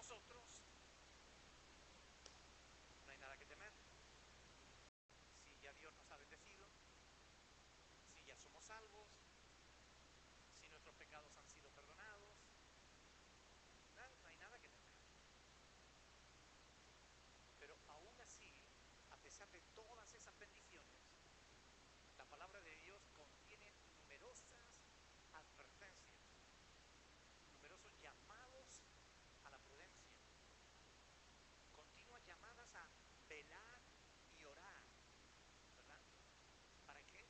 nosotros no hay nada que temer. Si ya Dios nos ha bendecido, si ya somos salvos, si nuestros pecados han sido perdonados, no hay nada que temer. Pero aún así, a pesar de todas esas bendiciones, la palabra de Dios contiene numerosas advertencias, numerosos llamados a la prudencia, continuas llamadas a velar y orar, ¿verdad? ¿Para qué?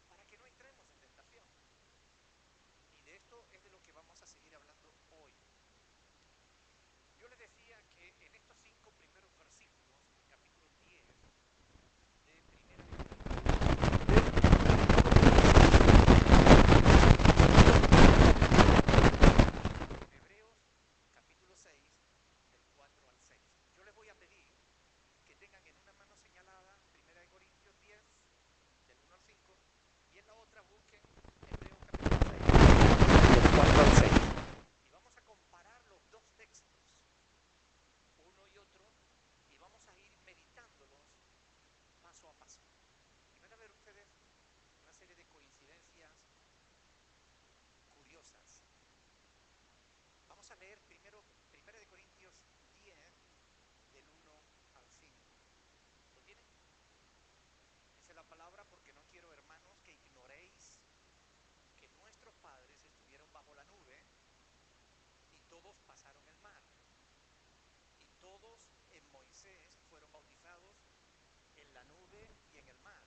Para que no entremos en tentación. Y de esto es de lo que vamos a seguir hablando hoy. Yo les decía que en estos 5 primeros versículos del capítulo 10 de Primera de Hebreos, capítulo 6, del 4 al 6. Yo les voy a pedir que tengan en una mano señalada Primera de Corintios 10, del 1 al 5, y en la otra busquen Hebreos capítulo 6, del 4 al 6. Y vamos a comparar los dos textos, uno y otro, y vamos a ir meditándolos paso a paso. Y van a ver ustedes una serie de coincidencias curiosas. Vamos a leer primero Primera de Corintios 10, del 1 al 5. ¿Lo tienen? Dice la palabra: porque no quiero, hermanos, que ignoréis que nuestros padres estuvieron bajo la nube y todos pasaron el mar. Y todos en Moisés fueron bautizados en la nube y en el mar.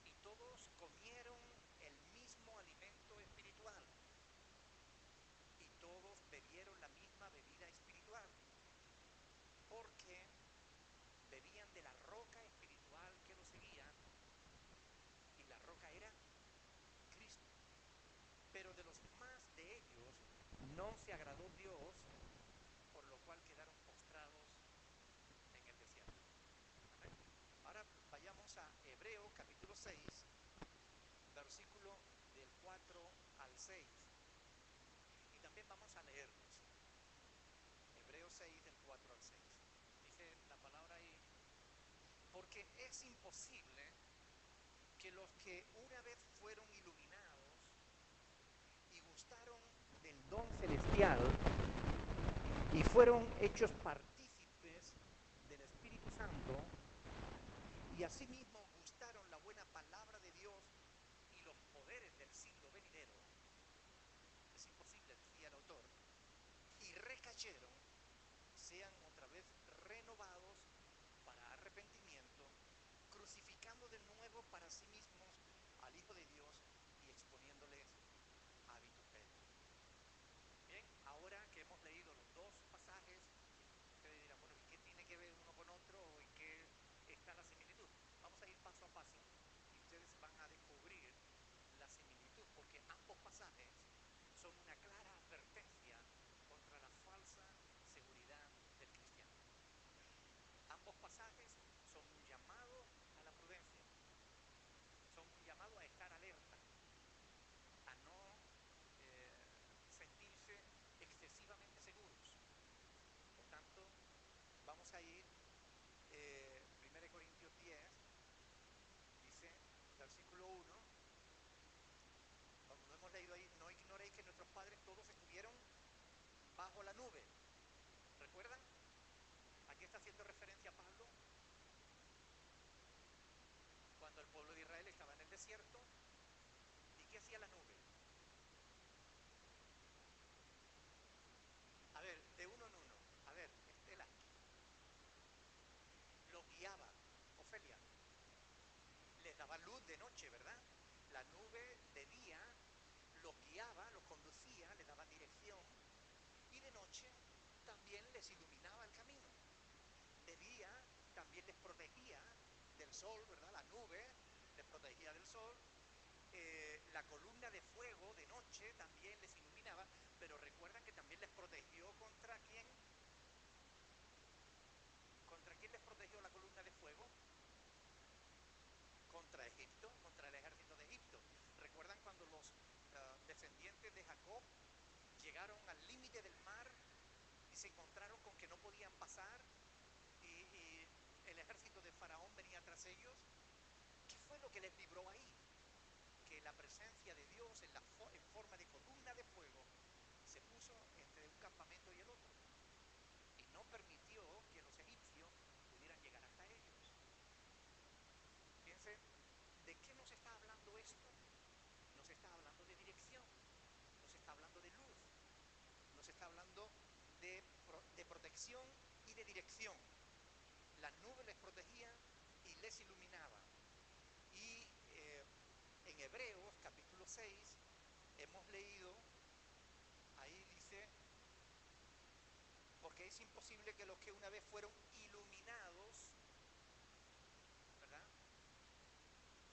Y todos comieron el mismo alimento espiritual. Y todos bebieron la misma bebida espiritual. Porque bebían de la roca espiritual que los seguía, y la roca era Cristo. Pero de los más de ellos no se agradó Dios, por lo cual quedaron postrados en el desierto. Amén. Ahora vayamos a Hebreos capítulo 6, versículo del 4 al 6. Y también vamos a leerlos. Hebreos 6, del 4 al 6. Dice la palabra ahí: porque es imposible que los que una vez fueron iluminados y gustaron del don celestial y fueron hechos partícipes del Espíritu Santo, y asimismo gustaron la buena palabra de Dios y los poderes del siglo venidero, es imposible, decía el autor, y recayeron, sean otra vez renovados para arrepentimiento, crucificando de nuevo para sí mismos al Hijo de Dios y exponiéndoles a vituperio. Bien, ahora que hemos leído los dos pasajes, ustedes dirán: bueno, ¿y qué tiene que ver uno con otro o en qué está la similitud? Vamos a ir paso a paso y ustedes van a descubrir la similitud, porque ambos pasajes son una clara advertencia contra la falsa seguridad del cristiano. Ambos pasajes son un llamado a la prudencia, son un llamado a estar alerta, a no sentirse excesivamente seguros. Por tanto, vamos a ir 1 Corintios 10, dice, versículo 1, cuando hemos leído ahí: no ignoréis que nuestros padres todos estuvieron bajo la nube. ¿Recuerdan? ¿A qué está haciendo referencia Pablo? Cuando el pueblo de Israel estaba en el desierto. ¿Y qué hacía la nube? A ver, de uno en uno. A ver, Estela. Los guiaba. Ofelia. Les daba luz de noche, ¿verdad? La nube de día los guiaba, los conducía, les daba dirección. Y de noche también les iluminaba el camino. De día también les protegía del sol, ¿verdad? La nube les protegía del sol. La columna de fuego de noche también les iluminaba, pero recuerdan que también les protegió ¿contra quién? ¿Contra quién les protegió la columna de fuego? Contra Egipto, contra el ejército de Egipto. ¿Recuerdan cuando los descendientes de Jacob llegaron llegaron al límite del mar y se encontraron con que no podían pasar y el ejército de Faraón venía tras ellos. ¿Qué fue lo que les libró ahí? Que la presencia de Dios en forma de columna de fuego se puso entre un campamento y el otro y no permitió que los egipcios pudieran llegar hasta ellos. Fíjense, ¿de qué nos está hablando esto? Nos está hablando de dirección, nos está hablando de luz, nos está hablando de protección y de dirección. La nube les protegía y les iluminaba. Y en Hebreos capítulo 6 hemos leído, ahí dice, porque es imposible que los que una vez fueron iluminados, ¿verdad?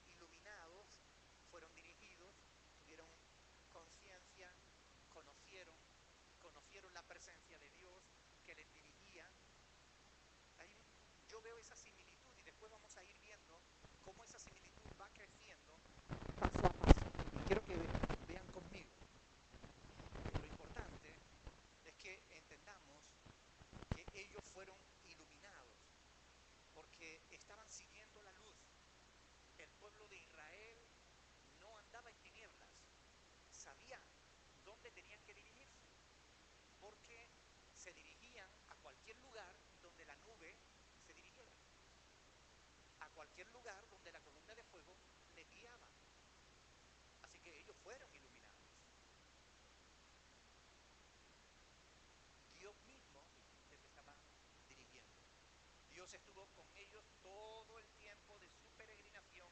Iluminados, fueron dirigidos, tuvieron conciencia, conocieron la presencia de Dios que les dirigía. Yo veo esa similitud y después vamos a ir viendo cómo esa similitud va creciendo paso a paso. Y quiero que vean conmigo que lo importante es que entendamos que ellos fueron iluminados porque estaban siguiendo la luz. El pueblo de Israel no andaba en tinieblas, sabía dónde tenían que dirigirse, porque se dirigían a cualquier lugar donde la nube se dirigiera, a cualquier lugar donde la columna de fuego les guiaba. Así que ellos fueron iluminados. Dios mismo les estaba dirigiendo. Dios estuvo con ellos todo el tiempo de su peregrinación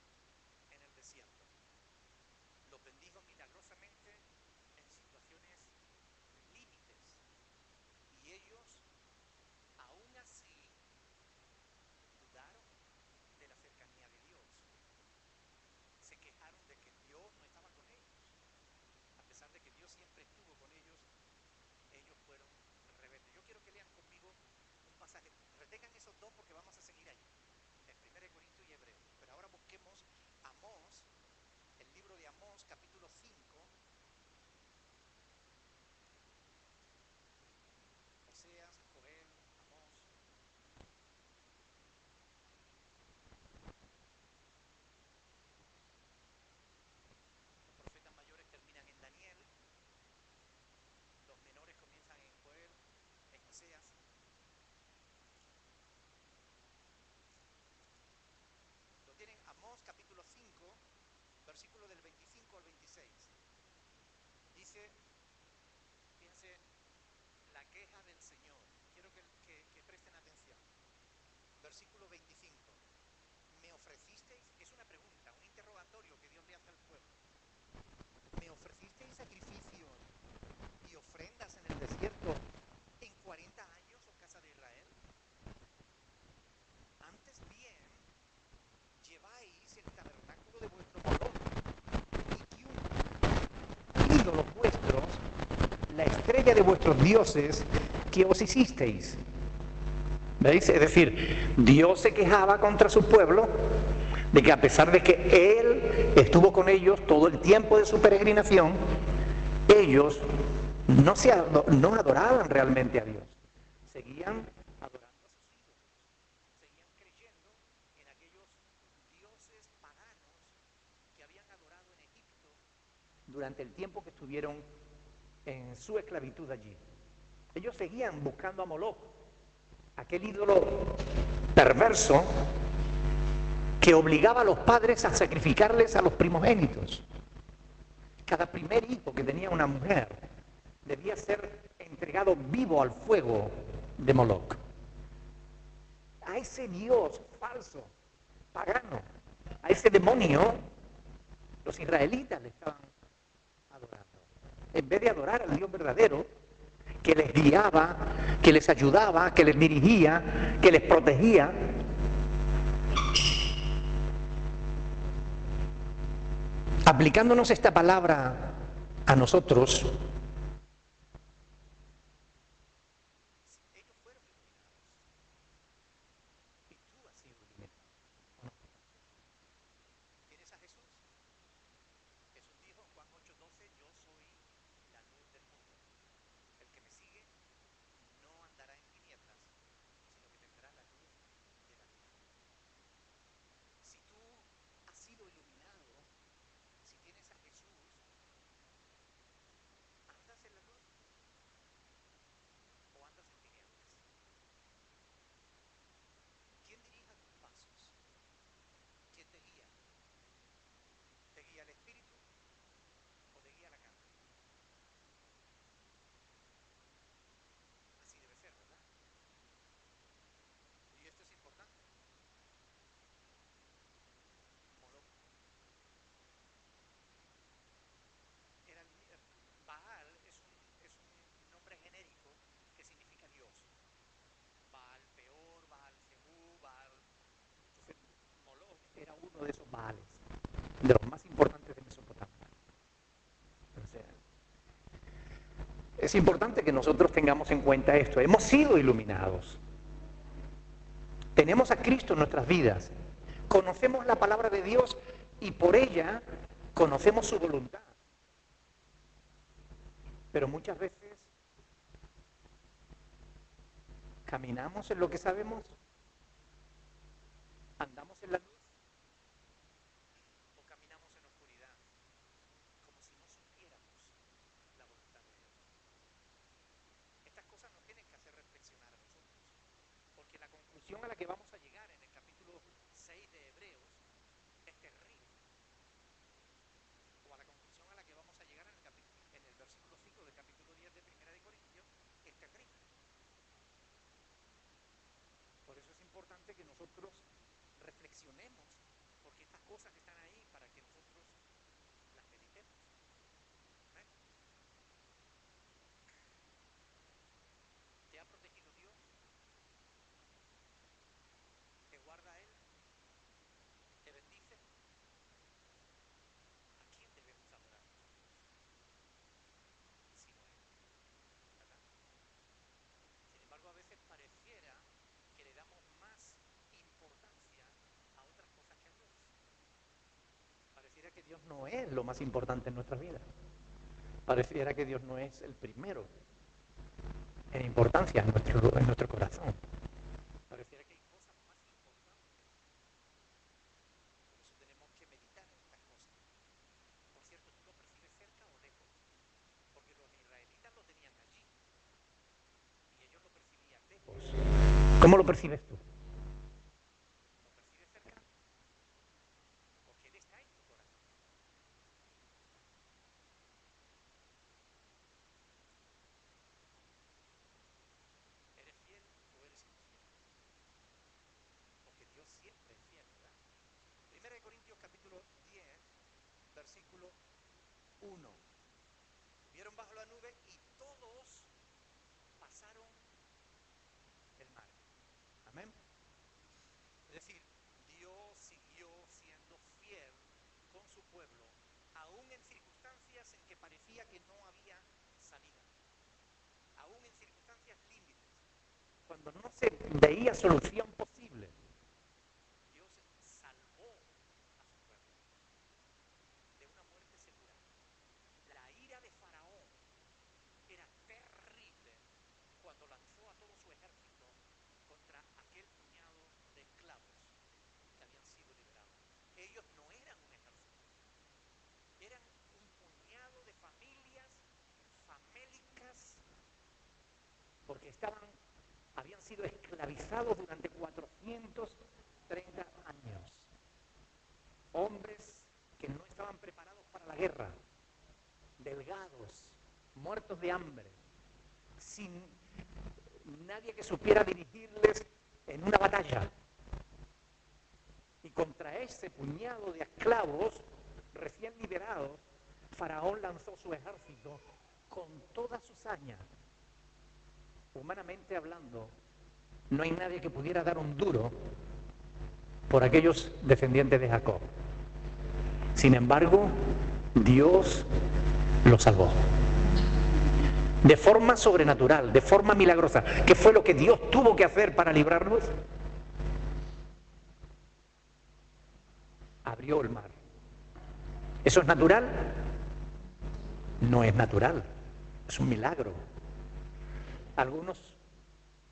en el desierto. Los bendijo milagrosamente en situaciones límites. Y ellos, aún así, dudaron de la cercanía de Dios. Se quejaron de que Dios no estaba con ellos. A pesar de que Dios siempre estuvo con ellos, ellos fueron rebeldes. Yo quiero que lean conmigo un pasaje. Retengan esos dos porque vamos a seguir allí, en 1 Corintios y Hebreos. Pero ahora busquemos Amós, el libro de Amós, capítulo 5, Oseas, Joel, Amós. Los profetas mayores terminan en Daniel, los menores comienzan en Joel, en Oseas. Lo tienen Amós capítulo 5, versículo del 25 al 26. Dice, fíjense, la queja del Señor. Quiero que presten atención. Versículo 25. Me ofrecisteis, es una pregunta, un interrogatorio que Dios le hace al pueblo. Me ofrecisteis sacrificios y ofrendas en el desierto en 40 años, oh casa de Israel. Antes bien, lleváis el tabernáculo de vuestro Moloch y ídolos vuestros, la estrella de vuestros dioses que os hicisteis. ¿Veis? Es decir, Dios se quejaba contra su pueblo de que a pesar de que Él estuvo con ellos todo el tiempo de su peregrinación, ellos no adoraban realmente a Dios. Seguían adorando a sus ídolos, seguían creyendo en aquellos dioses paganos que habían adorado en Egipto durante el tiempo que estuvieron en su esclavitud allí. Ellos seguían buscando a Moloch, aquel ídolo perverso que obligaba a los padres a sacrificarles a los primogénitos. Cada primer hijo que tenía una mujer debía ser entregado vivo al fuego de Moloch. A ese Dios falso, pagano, a ese demonio, los israelitas le estaban adorando. En vez de adorar al Dios verdadero, que les guiaba, que les ayudaba, que les dirigía, que les protegía. Aplicándonos esta palabra a nosotros, ellos fueron iluminados. Y tú has sido iluminado. ¿O no? ¿Tienes a Jesús? Jesús dijo en Juan 8:12, yo soy la luz del mundo. uno de esos Baales, de los más importantes de Mesopotamia. O sea, es importante que nosotros tengamos en cuenta esto. Hemos sido iluminados. Tenemos a Cristo en nuestras vidas. Conocemos la palabra de Dios y por ella conocemos su voluntad. Pero muchas veces caminamos en lo que sabemos, andamos en la luz o caminamos en oscuridad, como si no supiéramos la voluntad de Dios. Estas cosas nos tienen que hacer reflexionar a nosotros, porque la conclusión a la que vamos a llegar en el capítulo 6 de Hebreos es terrible. O a la conclusión a la que vamos a llegar en el versículo 5 del capítulo 10 de Primera de Corintios es terrible. Por eso es importante que nosotros reflexionemos, porque estas cosas están ahí para que nosotros las meditemos. ¿Amén? ¿Te ha protegido Dios? ¿Te guarda Él? ¿Te bendice? ¿A quién debemos adorar nosotros? Sino Él, ¿verdad? Sin embargo, a veces pareciera que le damos más importancia a otras cosas que a Dios. Pareciera que Dios no es lo más importante en nuestras vidas. Pareciera que Dios no es el primero en importancia en nuestro corazón. Pareciera que hay cosas más importantes. Por eso tenemos que meditar en estas cosas. Por cierto, ¿tú lo percibes cerca o lejos? Porque los israelitas lo tenían allí y ellos lo percibían lejos. ¿Cómo lo percibes tú? ¿Lo percibes cerca? Porque Él está en tu corazón. ¿Eres fiel o eres infiel? Porque Dios siempre es fiel, ¿verdad? Primera de Corintios capítulo 10, versículo 1. Subieron bajo la nube y todos pasaron el mar. Amén. Es decir, Dios siguió siendo fiel con su pueblo, aún en circunstancias en que parecía que no había salida, aún en circunstancias límites, cuando no se veía solución posible. Dios salvó a su pueblo de una muerte segura. La ira de Faraón era terrible cuando lanzó a todo su ejército contra aquel puñado de esclavos que habían sido liberados. Ellos no eran un ejército, eran un puñado de familias famélicas, porque habían sido esclavizados durante 430 años. Hombres que no estaban preparados para la guerra, delgados, muertos de hambre, sin nadie que supiera dirigirles en una batalla. Y contra ese puñado de esclavos recién liberados, Faraón lanzó su ejército con toda su saña. Humanamente hablando, no hay nadie que pudiera dar un duro por aquellos descendientes de Jacob. Sin embargo, Dios los salvó. De forma sobrenatural, de forma milagrosa. ¿Qué fue lo que Dios tuvo que hacer para librarlos? Abrió el mar. ¿Eso es natural? No es natural, es un milagro. Algunos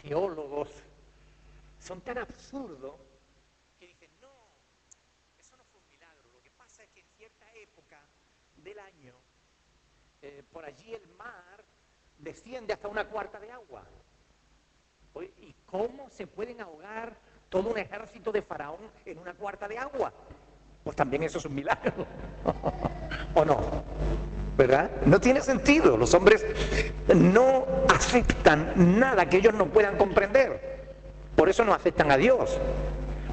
teólogos son tan absurdos que dicen, no, eso no fue un milagro. Lo que pasa es que en cierta época del año, por allí el mar desciende hasta una cuarta de agua. ¿Y cómo se pueden ahogar todo un ejército de Faraón en una cuarta de agua? Pues también eso es un milagro. ¿O no? ¿Verdad? No tiene sentido. Los hombres no aceptan nada que ellos no puedan comprender. Por eso no aceptan a Dios.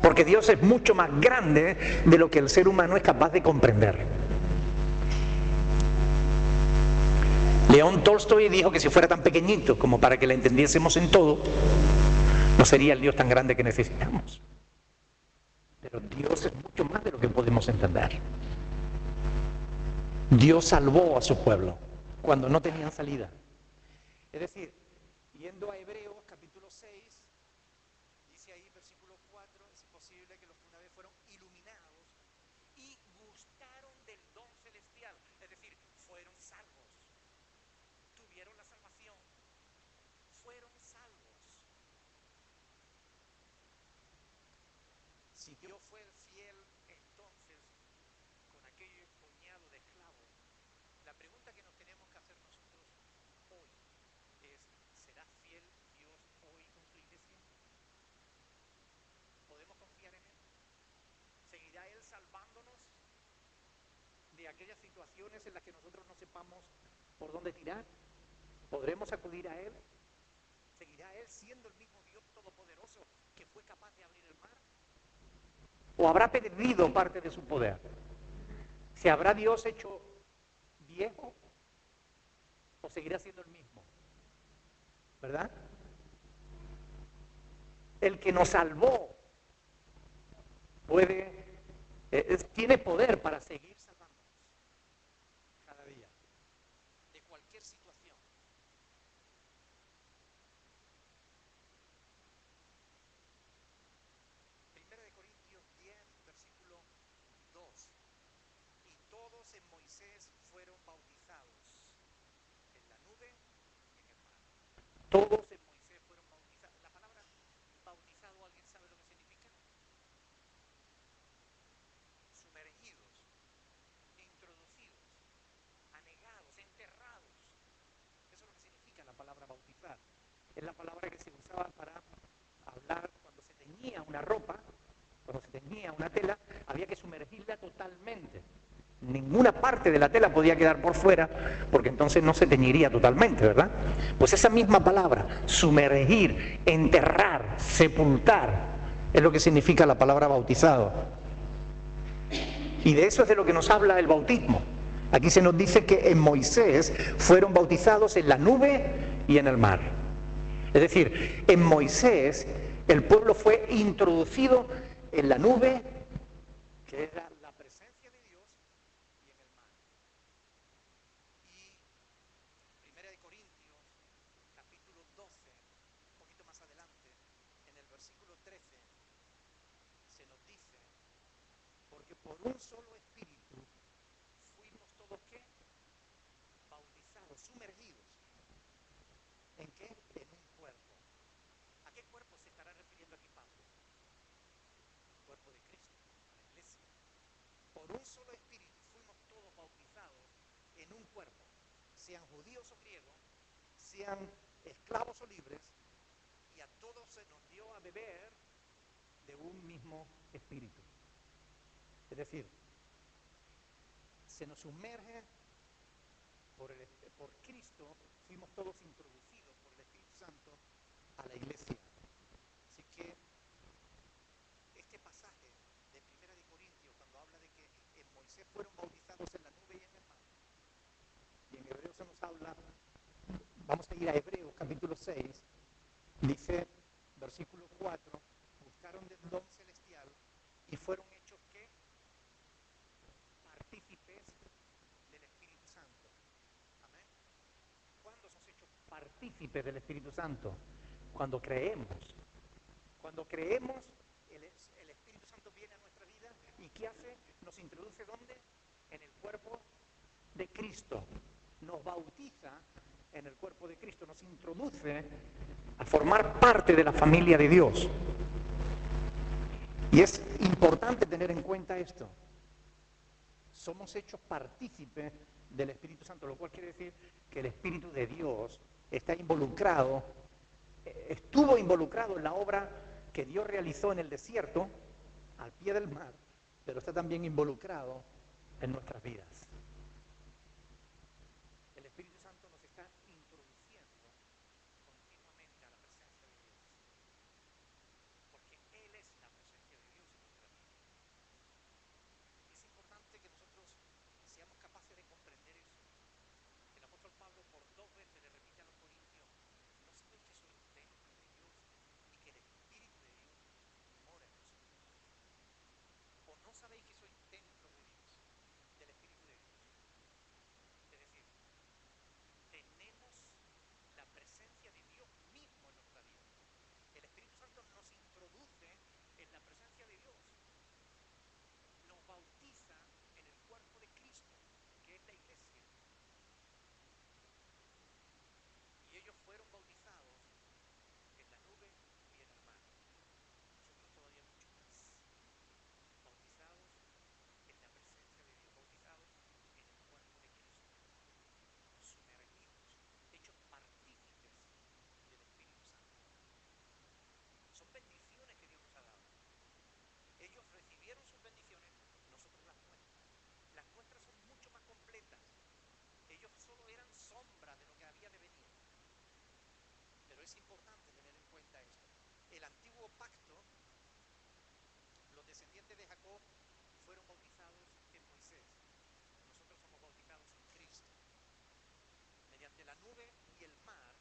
Porque Dios es mucho más grande de lo que el ser humano es capaz de comprender. León Tolstoy dijo que si fuera tan pequeñito como para que le entendiésemos en todo, no sería el Dios tan grande que necesitamos. Pero Dios es mucho más de lo que podemos entender. Dios salvó a su pueblo cuando no tenían salida. Es decir, yendo a Hebreos capítulo 6, dice ahí versículo 4, es posible que los que una vez fueron iluminados y gustaron del don celestial, es decir, fueron salvos, tuvieron la salvación, fueron salvos. Si Dios fue fiel entonces con aquel puñado de esclavos, la pregunta que nos tenemos que hacer nosotros hoy es, ¿será fiel Dios hoy con su iglesia? ¿Podemos confiar en Él? ¿Seguirá Él salvándonos de aquellas situaciones en las que nosotros no sepamos por dónde tirar? ¿Podremos acudir a Él? ¿Seguirá Él siendo el mismo Dios todopoderoso que fue capaz de abrir el mar? ¿O habrá perdido parte de su poder? ¿Se habrá Dios hecho viejo? ¿O seguirá siendo el mismo? ¿Verdad? El que nos salvó tiene poder para seguir salvándonos cada día, de cualquier situación. Primera de Corintios 10, versículo 2. Y todos en Moisés fueron bautizados, en la nube y en el mar. Todos en Moisés fueron bautizados. La palabra bautizado, ¿alguien sabe lo que significa? Sumergidos, introducidos, anegados, enterrados. Eso es lo que significa la palabra bautizar. Es la palabra que se usaba para hablar cuando se teñía una ropa, cuando se teñía una tela, había que sumergirla totalmente. Ninguna parte de la tela podía quedar por fuera, porque entonces no se teñiría totalmente, ¿verdad? Pues esa misma palabra, sumergir, enterrar, sepultar, es lo que significa la palabra bautizado. Y de eso es de lo que nos habla el bautismo. Aquí se nos dice que en Moisés fueron bautizados en la nube y en el mar. Es decir, en Moisés el pueblo fue introducido en la nube, que era la presencia de Dios, y en el mar. Y Primera de Corintios, capítulo 12, un poquito más adelante, en el versículo 13, se nos dice, porque por un solo espíritu fuimos todos, ¿qué? Bautizados, sumergidos. ¿En qué? En un cuerpo. ¿A qué cuerpo se estará refiriendo aquí Pablo? El cuerpo de Cristo, a la iglesia. Por un solo espíritu fuimos todos bautizados en un cuerpo, sean judíos o griegos, sean esclavos o libres, y a todos se nos dio a beber de un mismo espíritu. Es decir, se nos sumerge por Cristo, fuimos todos introducidos por el Espíritu Santo a la iglesia. Así que este pasaje de Primera de Corintios, cuando habla de que en Moisés fueron bautizados en la nube y en el mar, y en Hebreos se nos habla, vamos a ir a Hebreos capítulo 6, dice, versículo 4, buscaron del don celestial y fueron hechos, ¿qué? Partícipes del Espíritu Santo. Amén. ¿Cuándo somos hechos partícipes del Espíritu Santo? Cuando creemos. Cuando creemos, el Espíritu Santo viene a nuestra vida y ¿qué hace? Nos introduce ¿dónde? En el cuerpo de Cristo. Nos bautiza en el cuerpo de Cristo, nos introduce a formar parte de la familia de Dios. Y es importante tener en cuenta esto. Somos hechos partícipes del Espíritu Santo, lo cual quiere decir que el Espíritu de Dios está involucrado, estuvo involucrado en la obra que Dios realizó en el desierto, al pie del mar, pero está también involucrado en nuestras vidas. El Espíritu Santo nos está introduciendo continuamente a la presencia de Dios, porque Él es la presencia de Dios en nuestra vida. Es importante que nosotros seamos capaces de comprender eso. El apóstol Pablo por 2 veces le repite a los corintios, ¿no sabéis que sois templo de Dios y que el Espíritu de Dios mora en vosotros? sombra de lo que había de venir. Pero es importante tener en cuenta esto. El antiguo pacto, los descendientes de Jacob fueron bautizados en Moisés. Nosotros somos bautizados en Cristo. Mediante la nube y el mar,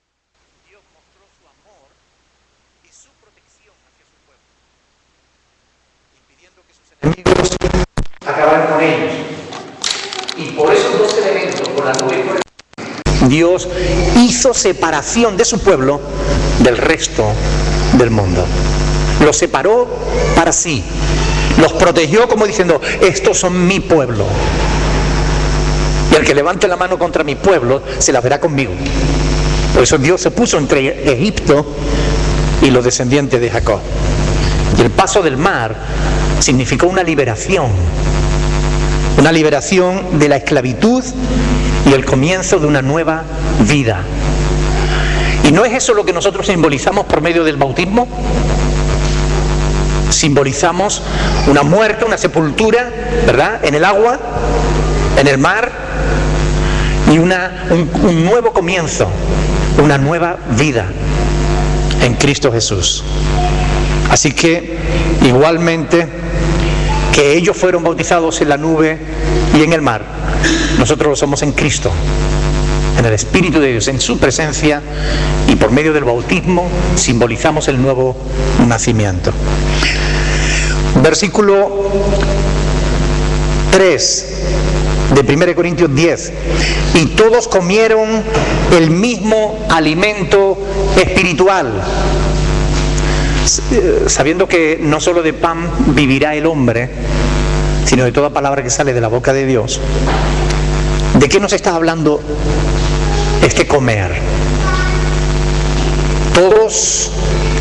Dios mostró su amor y su protección hacia su pueblo, impidiendo que sus enemigos acabaran con ellos. Y por esos dos elementos, por la nube y por el... Dios hizo separación de su pueblo del resto del mundo. Los separó para sí. Los protegió como diciendo, estos son mi pueblo. Y el que levante la mano contra mi pueblo, se la verá conmigo. Por eso Dios se puso entre Egipto y los descendientes de Jacob. Y el paso del mar significó una liberación de la esclavitud y el comienzo de una nueva vida. ¿Y no es eso lo que nosotros simbolizamos por medio del bautismo? Simbolizamos una muerte, una sepultura, ¿verdad? En el agua, en el mar, y un nuevo comienzo, una nueva vida en Cristo Jesús. Así que, igualmente que ellos fueron bautizados en la nube y en el mar, nosotros lo somos en Cristo, en el Espíritu de Dios, en su presencia, y por medio del bautismo simbolizamos el nuevo nacimiento. Versículo 3 de 1 Corintios 10. Y todos comieron el mismo alimento espiritual, sabiendo que no solo de pan vivirá el hombre, sino de toda palabra que sale de la boca de Dios. ¿De qué nos está hablando este comer? Todos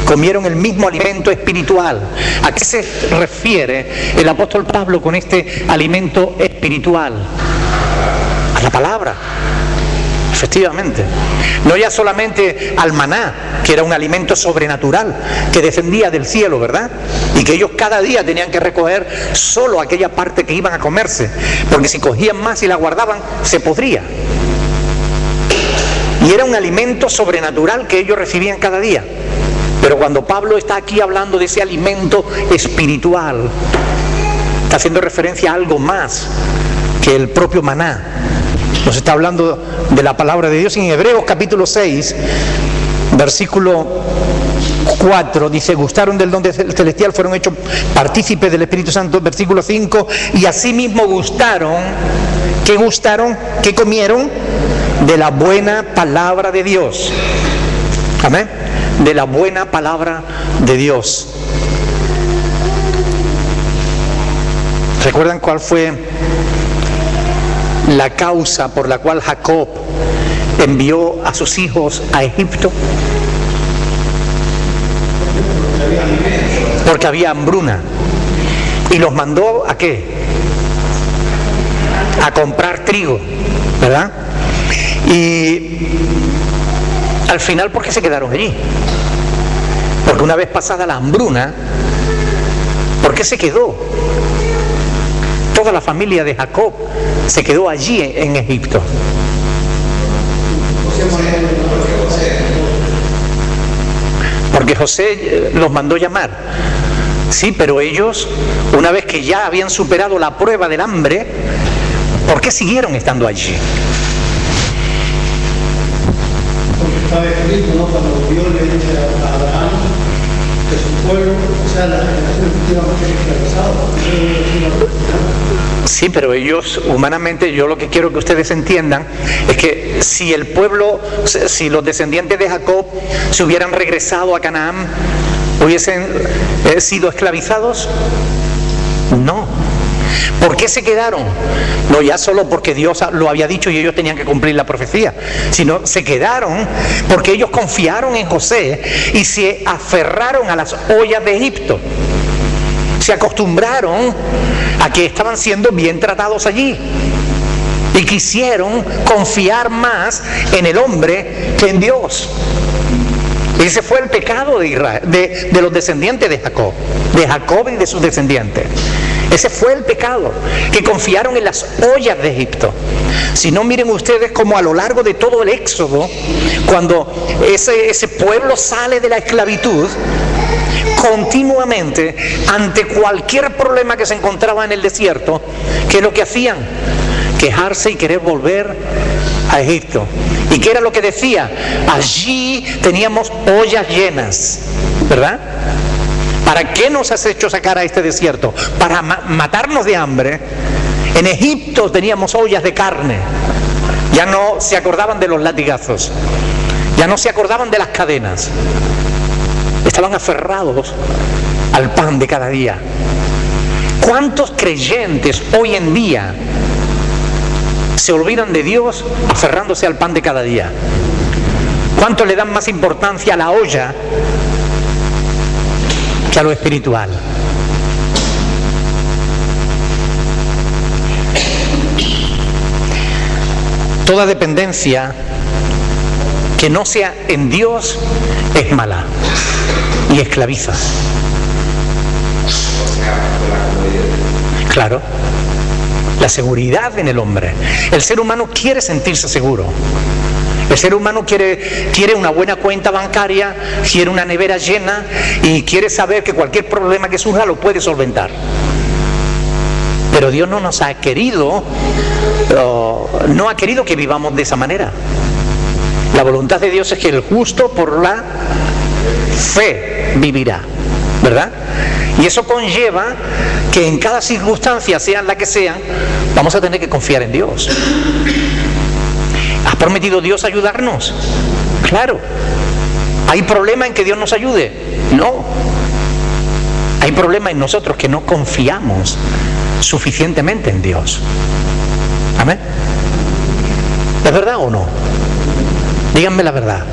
comieron el mismo alimento espiritual. ¿A qué se refiere el apóstol Pablo con este alimento espiritual? A la palabra. Efectivamente. No ya solamente al maná, que era un alimento sobrenatural que descendía del cielo, ¿verdad? Y que ellos cada día tenían que recoger solo aquella parte que iban a comerse, porque si cogían más y la guardaban, se podría. Y era un alimento sobrenatural que ellos recibían cada día. Pero cuando Pablo está aquí hablando de ese alimento espiritual, está haciendo referencia a algo más que el propio maná. Nos está hablando de la palabra de Dios. En Hebreos capítulo 6, versículo 4, dice, gustaron del don celestial, fueron hechos partícipes del Espíritu Santo. Versículo 5, y asimismo gustaron, ¿qué comieron? De la buena palabra de Dios. Amén. De la buena palabra de Dios. ¿Recuerdan cuál fue la causa por la cual Jacob envió a sus hijos a Egipto? Porque había hambruna. ¿Y los mandó a qué? A comprar trigo, ¿verdad? Y al final, ¿por qué se quedaron allí? Porque una vez pasada la hambruna, ¿por qué se quedó? Toda la familia de Jacob se quedó allí en Egipto. Porque José los mandó llamar. Sí, pero ellos, una vez que ya habían superado la prueba del hambre, ¿por qué siguieron estando allí? Porque estaba escrito, ¿no? Cuando Dios le dice a Abraham que su pueblo, o sea, la generación que iba a ser esclavizado. Sí, pero ellos, humanamente, yo lo que quiero que ustedes entiendan es que si el pueblo, si los descendientes de Jacob se hubieran regresado a Canaán, ¿hubiesen sido esclavizados? No. ¿Por qué se quedaron? No ya solo porque Dios lo había dicho y ellos tenían que cumplir la profecía, sino se quedaron porque ellos confiaron en José y se aferraron a las ollas de Egipto. Se acostumbraron a que estaban siendo bien tratados allí y quisieron confiar más en el hombre que en Dios. Ese fue el pecado de Israel, de los descendientes de Jacob y de sus descendientes. Ese fue el pecado, que confiaron en las ollas de Egipto. Si no, miren ustedes como a lo largo de todo el Éxodo, cuando ese pueblo sale de la esclavitud, continuamente, ante cualquier problema que se encontraba en el desierto, ¿qué es lo que hacían? Quejarse y querer volver a Egipto. ¿Y qué era lo que decía? Allí teníamos ollas llenas, ¿verdad? ¿Para qué nos has hecho sacar a este desierto? Para matarnos de hambre. En Egipto teníamos ollas de carne. Ya no se acordaban de los latigazos, ya no se acordaban de las cadenas. Estaban aferrados al pan de cada día. ¿Cuántos creyentes hoy en día se olvidan de Dios aferrándose al pan de cada día? ¿Cuántos le dan más importancia a la olla que a lo espiritual? Toda dependencia que no sea en Dios es mala y esclaviza. Claro, la seguridad en el hombre. El ser humano quiere sentirse seguro. El ser humano quiere una buena cuenta bancaria, quiere una nevera llena y quiere saber que cualquier problema que surja lo puede solventar. Pero Dios no nos ha querido, no ha querido que vivamos de esa manera. La voluntad de Dios es que el justo por la fe vivirá, ¿verdad? Y eso conlleva que en cada circunstancia, sean la que sean, vamos a tener que confiar en Dios. ¿Has prometido Dios ayudarnos? Claro. ¿Hay problema en que Dios nos ayude? No. Hay problema en nosotros que no confiamos suficientemente en Dios. ¿Amén? ¿Es verdad o no? Díganme la verdad.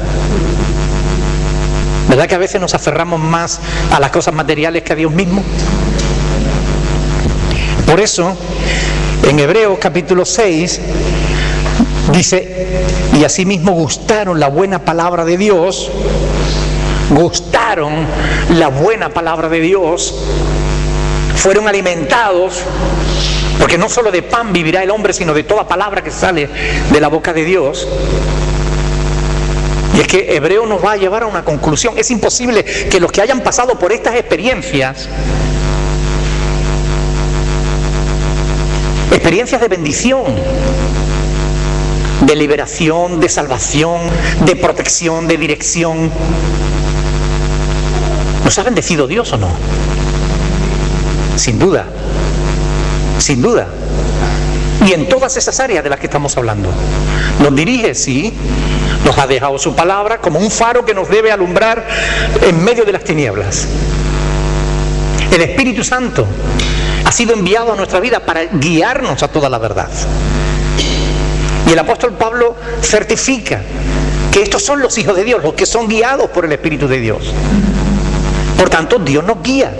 ¿Verdad que a veces nos aferramos más a las cosas materiales que a Dios mismo? Por eso, en Hebreos capítulo 6, dice, y asimismo gustaron la buena palabra de Dios, gustaron la buena palabra de Dios, fueron alimentados, porque no solo de pan vivirá el hombre, sino de toda palabra que sale de la boca de Dios. Y es que Hebreo nos va a llevar a una conclusión. Es imposible que los que hayan pasado por estas experiencias de bendición, de liberación, de salvación, de protección, de dirección, ¿nos ha bendecido Dios o no? Sin duda, sin duda. Y en todas esas áreas de las que estamos hablando. Nos dirige, sí, nos ha dejado su palabra como un faro que nos debe alumbrar en medio de las tinieblas. El Espíritu Santo ha sido enviado a nuestra vida para guiarnos a toda la verdad. Y el apóstol Pablo certifica que estos son los hijos de Dios, los que son guiados por el Espíritu de Dios. Por tanto, Dios nos guía.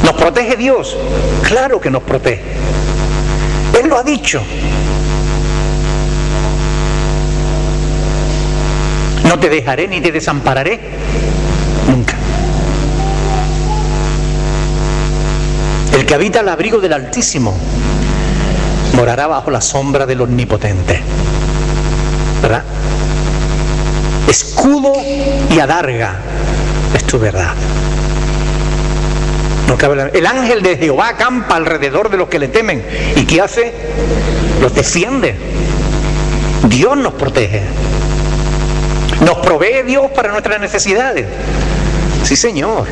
¿Nos protege Dios? Claro que nos protege. Él lo ha dicho. No te dejaré ni te desampararé nunca. El que habita al abrigo del Altísimo morará bajo la sombra del Omnipotente. ¿Verdad? Escudo y adarga es tu verdad. No cabe. El ángel de Jehová acampa alrededor de los que le temen. ¿Y qué hace? Los defiende. Dios nos protege. Nos provee Dios para nuestras necesidades. Sí, Señor.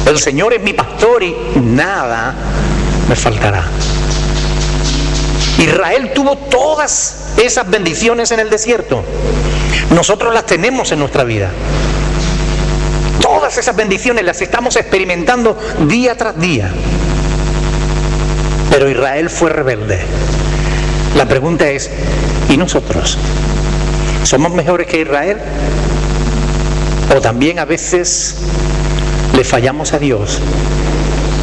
El Señor es mi pastor y nada me faltará. Israel tuvo todas esas bendiciones en el desierto. Nosotros las tenemos en nuestra vida. Todas esas bendiciones las estamos experimentando día tras día. Pero Israel fue rebelde. La pregunta es, ¿y nosotros? ¿Somos mejores que Israel? ¿O también a veces le fallamos a Dios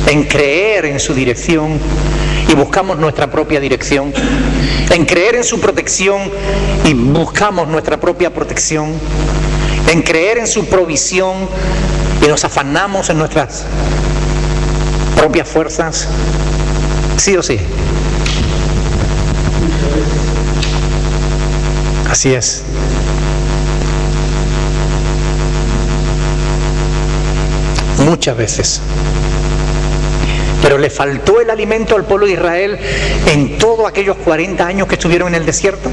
en creer en su dirección y buscamos nuestra propia dirección? En creer en su protección y buscamos nuestra propia protección. En creer en su provisión y nos afanamos en nuestras propias fuerzas? ¿Sí o sí? Así es. Muchas veces. Pero le faltó el alimento al pueblo de Israel en todos aquellos 40 años que estuvieron en el desierto.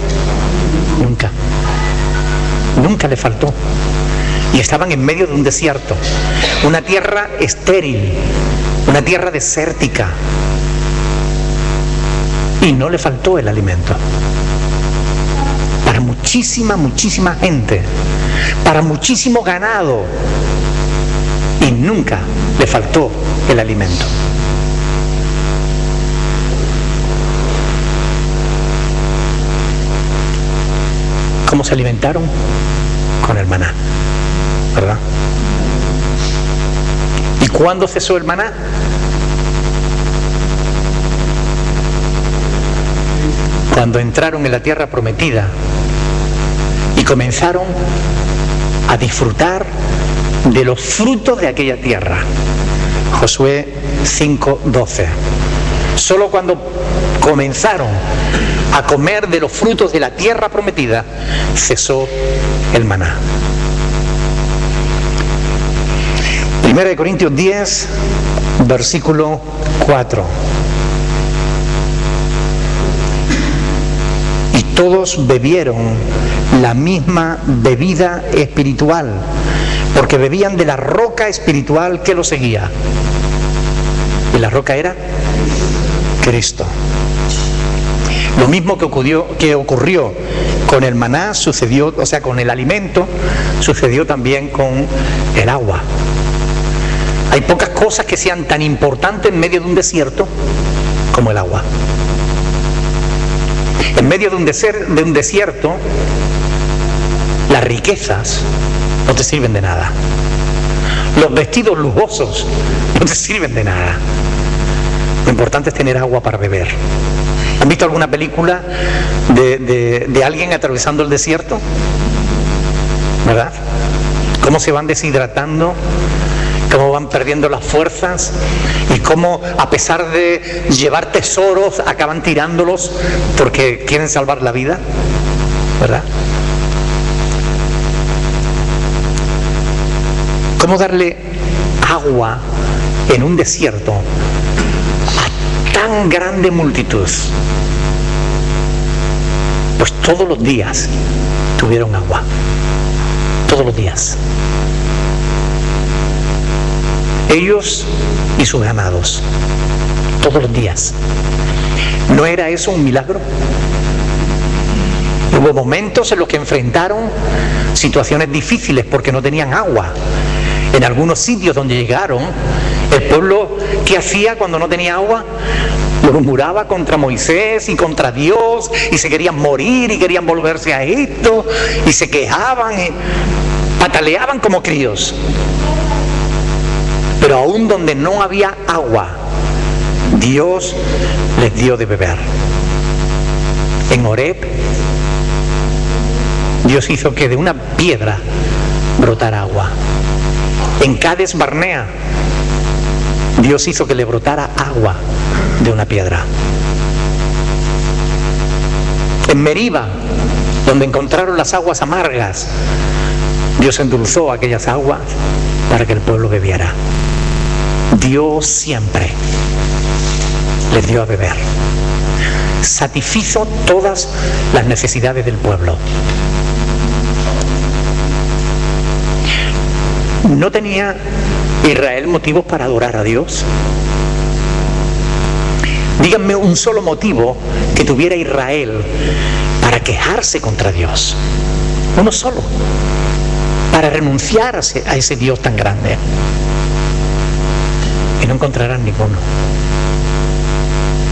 Nunca. Nunca le faltó. Y estaban en medio de un desierto, una tierra estéril, una tierra desértica. Y no le faltó el alimento. Para muchísima, muchísima gente, para muchísimo ganado. Y nunca le faltó el alimento. ¿Cómo se alimentaron? Con el maná, ¿verdad? ¿Y cuándo cesó el maná? Cuando entraron en la tierra prometida y comenzaron a disfrutar de los frutos de aquella tierra. Josué 5:12. Solo cuando comenzaron a comer de los frutos de la tierra prometida, cesó el maná. 1 Corintios 10, versículo 4. Y todos bebieron la misma bebida espiritual, porque bebían de la roca espiritual que los seguía. Y la roca era Cristo. Lo mismo que ocurrió con el maná sucedió, o sea, con el alimento, sucedió también con el agua. Hay pocas cosas que sean tan importantes en medio de un desierto como el agua. En medio de un desierto, las riquezas no te sirven de nada. Los vestidos lujosos no te sirven de nada. Lo importante es tener agua para beber. ¿Han visto alguna película de alguien atravesando el desierto? ¿Verdad? Cómo se van deshidratando, cómo van perdiendo las fuerzas y cómo, a pesar de llevar tesoros, acaban tirándolos porque quieren salvar la vida, ¿verdad? ¿Cómo darle agua en un desierto a tan grande multitud? Pues todos los días tuvieron agua, todos los días. Ellos y sus ganados, todos los días. ¿No era eso un milagro? Hubo momentos en los que enfrentaron situaciones difíciles porque no tenían agua. En algunos sitios donde llegaron, el pueblo, ¿qué hacía cuando no tenía agua? Murmuraba contra Moisés y contra Dios, y se querían morir y querían volverse a Egipto, y se quejaban y pataleaban como críos. Pero aún donde no había agua, Dios les dio de beber. En Horeb, Dios hizo que de una piedra brotara agua. En Cades Barnea, Dios hizo que le brotara agua de una piedra. En Meriba, donde encontraron las aguas amargas, Dios endulzó aquellas aguas para que el pueblo bebiera. Dios siempre les dio a beber. Satisfizo todas las necesidades del pueblo. ¿No tenía Israel motivos para adorar a Dios? Díganme un solo motivo que tuviera Israel para quejarse contra Dios. Uno solo. Para renunciar a ese Dios tan grande. Y no encontrarán ninguno.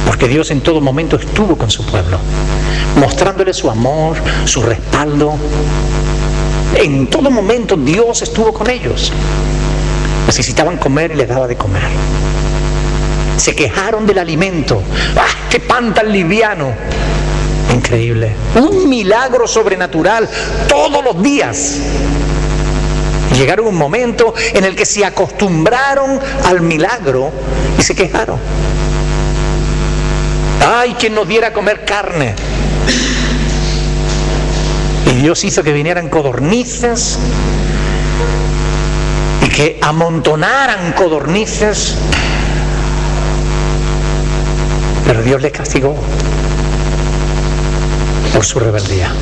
Porque Dios en todo momento estuvo con su pueblo, mostrándole su amor, su respaldo. En todo momento Dios estuvo con ellos. Necesitaban comer y les daba de comer. Se quejaron del alimento. ¡Ah, qué pan tan liviano! Increíble. Un milagro sobrenatural todos los días. Llegaron un momento en el que se acostumbraron al milagro y se quejaron. ¡Ay, quien nos diera a comer carne! Y Dios hizo que vinieran codornices y que amontonaran codornices. Pero Dios les castigó por su rebeldía.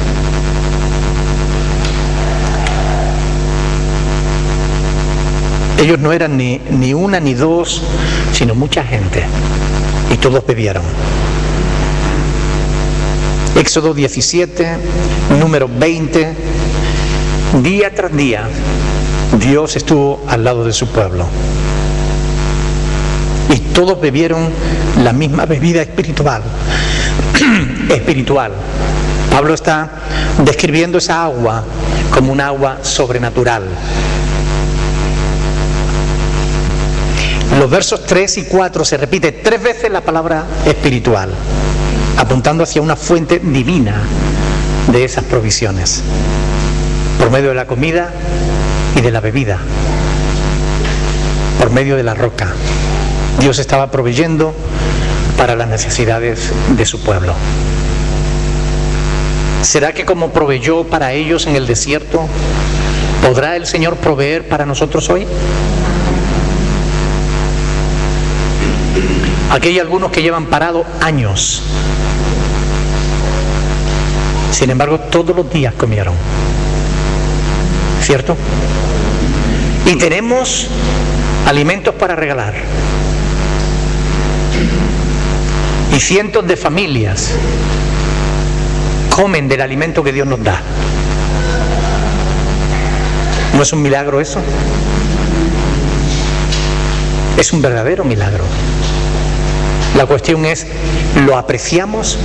Ellos no eran ni una ni dos, sino mucha gente. Y todos bebieron. Éxodo 17, número 20. Día tras día, Dios estuvo al lado de su pueblo. Y todos bebieron la misma bebida espiritual. Espiritual. Pablo está describiendo esa agua como un agua sobrenatural. En los versos 3 y 4 se repite 3 veces la palabra espiritual, apuntando hacia una fuente divina de esas provisiones, por medio de la comida y de la bebida, por medio de la roca. Dios estaba proveyendo para las necesidades de su pueblo. ¿Será que como proveyó para ellos en el desierto, podrá el Señor proveer para nosotros hoy? Aquí hay algunos que llevan parado años. Sin embargo, todos los días comieron. ¿Cierto? Y tenemos alimentos para regalar. Y cientos de familias comen del alimento que Dios nos da. ¿No es un milagro eso? Es un verdadero milagro. La cuestión es, ¿lo apreciamos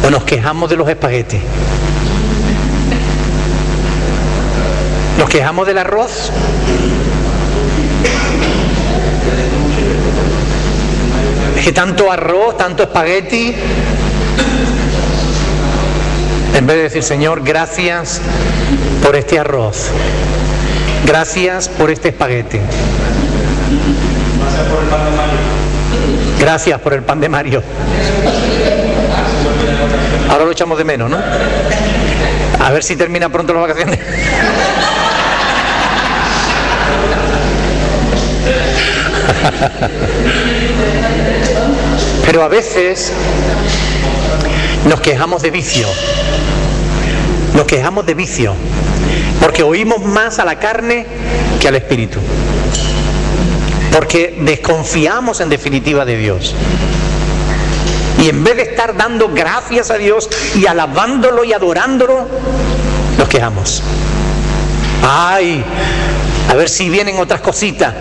o nos quejamos de los espaguetis? ¿Nos quejamos del arroz? Es que tanto arroz, tanto espagueti. En vez de decir, Señor, gracias por este arroz. Gracias por este espagueti. Gracias por el pan de Mario. Ahora lo echamos de menos, ¿no? A ver si termina pronto las vacaciones. Pero a veces nos quejamos de vicio. Nos quejamos de vicio. Porque oímos más a la carne que al espíritu. Porque desconfiamos en definitiva de Dios. Y en vez de estar dando gracias a Dios y alabándolo y adorándolo, nos quejamos. Ay, a ver si vienen otras cositas.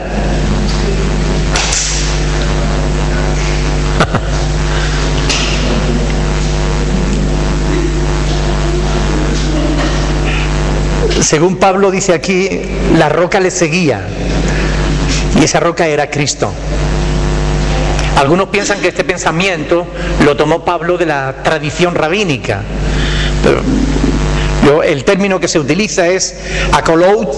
Según Pablo dice aquí, la roca le seguía. Y esa roca era Cristo. Algunos piensan que este pensamiento lo tomó Pablo de la tradición rabínica. Pero el término que se utiliza es akoloutos.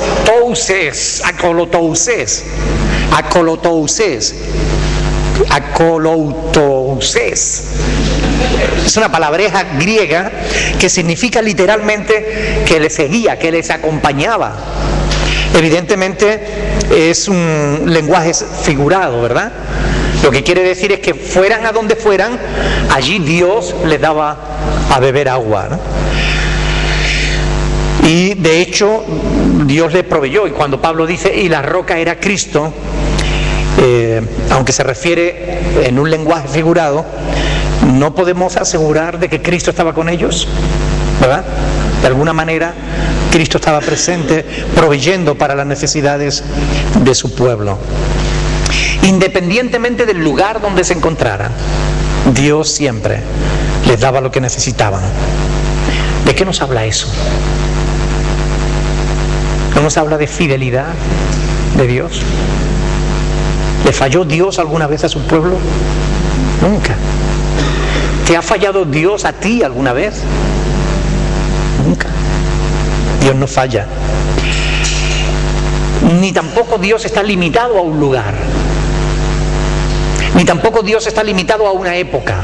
Es una palabreja griega que significa literalmente que le seguía, que les acompañaba. Evidentemente es un lenguaje figurado, ¿verdad? Lo que quiere decir es que fueran a donde fueran, allí Dios les daba a beber agua, ¿no? Y de hecho Dios les proveyó. Y cuando Pablo dice y la roca era Cristo, aunque se refiere en un lenguaje figurado, no podemos asegurar de que Cristo estaba con ellos, ¿verdad? De alguna manera Cristo estaba presente, proveyendo para las necesidades de su pueblo. Independientemente del lugar donde se encontraran, Dios siempre les daba lo que necesitaban. ¿De qué nos habla eso? ¿No nos habla de fidelidad de Dios? ¿Le falló Dios alguna vez a su pueblo? Nunca. ¿Te ha fallado Dios a ti alguna vez? Nunca. Dios no falla. Ni tampoco Dios está limitado a un lugar. Ni tampoco Dios está limitado a una época.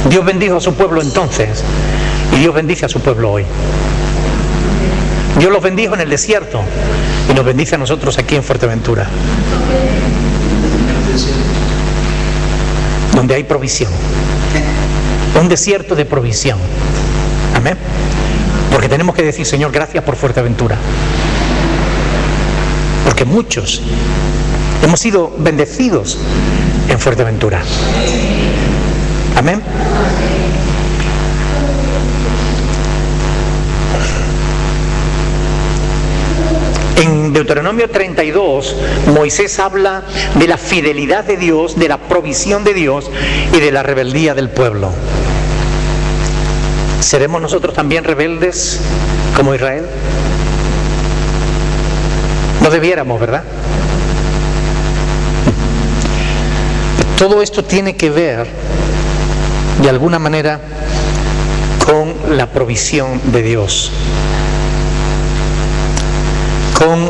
Dios bendijo a su pueblo entonces y Dios bendice a su pueblo hoy. Dios los bendijo en el desierto y nos bendice a nosotros aquí en Fuerteventura, donde hay provisión. Un desierto de provisión. Amén. Porque tenemos que decir, Señor, gracias por Fuerteventura. Porque muchos hemos sido bendecidos en Fuerteventura. Amén. En Deuteronomio 32, Moisés habla de la fidelidad de Dios, de la provisión de Dios y de la rebeldía del pueblo. ¿Seremos nosotros también rebeldes como Israel? No debiéramos, ¿verdad? Todo esto tiene que ver, de alguna manera, con la provisión de Dios, con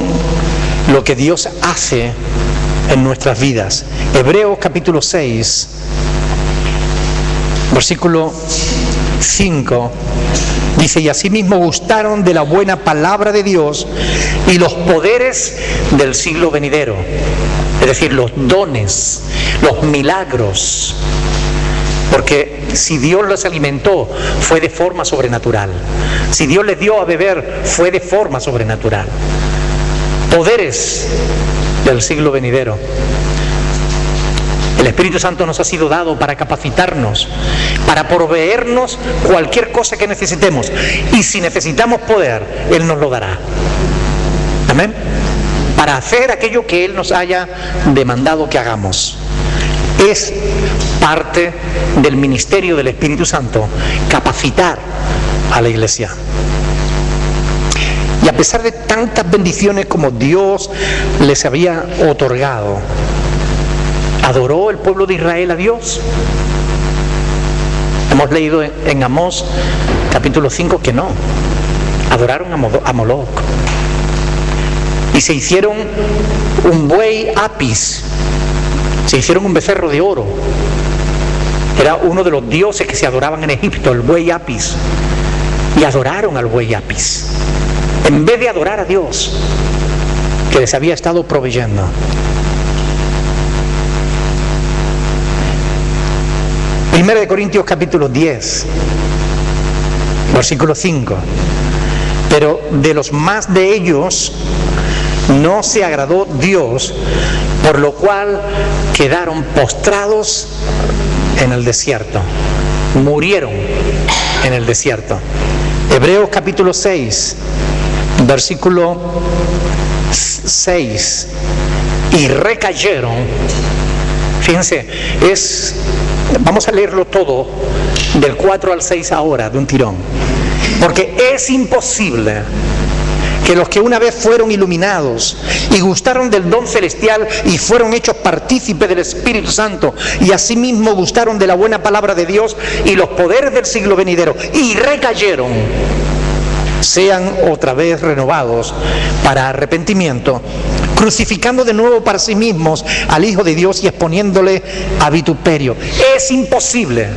lo que Dios hace en nuestras vidas. Hebreos capítulo 6, versículo 5, dice: y asimismo gustaron de la buena palabra de Dios y los poderes del siglo venidero, es decir, los dones, los milagros. Porque si Dios los alimentó, fue de forma sobrenatural. Si Dios les dio a beber, fue de forma sobrenatural. Poderes del siglo venidero. El Espíritu Santo nos ha sido dado para capacitarnos, para proveernos cualquier cosa que necesitemos. Y si necesitamos poder, Él nos lo dará. Amén. Para hacer aquello que Él nos haya demandado que hagamos. Es parte del ministerio del Espíritu Santo capacitar a la iglesia. Y a pesar de tantas bendiciones como Dios les había otorgado, ¿adoró el pueblo de Israel a Dios? Hemos leído en Amós capítulo 5 que no. Adoraron a Moloc. Y se hicieron un buey Apis. Se hicieron un becerro de oro. Era uno de los dioses que se adoraban en Egipto, el buey Apis. Y adoraron al buey Apis, en vez de adorar a Dios, que les había estado proveyendo. Primera de Corintios capítulo 10, versículo 5. Pero de los más de ellos no se agradó Dios, por lo cual quedaron postrados en el desierto. Murieron en el desierto. Hebreos capítulo 6, versículo 6. Y recayeron. Fíjense, vamos a leerlo todo del 4 al 6 ahora, de un tirón. Porque es imposible que los que una vez fueron iluminados y gustaron del don celestial y fueron hechos partícipes del Espíritu Santo y asimismo gustaron de la buena palabra de Dios y los poderes del siglo venidero y recayeron, sean otra vez renovados para arrepentimiento, crucificando de nuevo para sí mismos al Hijo de Dios y exponiéndole a vituperio. Es imposible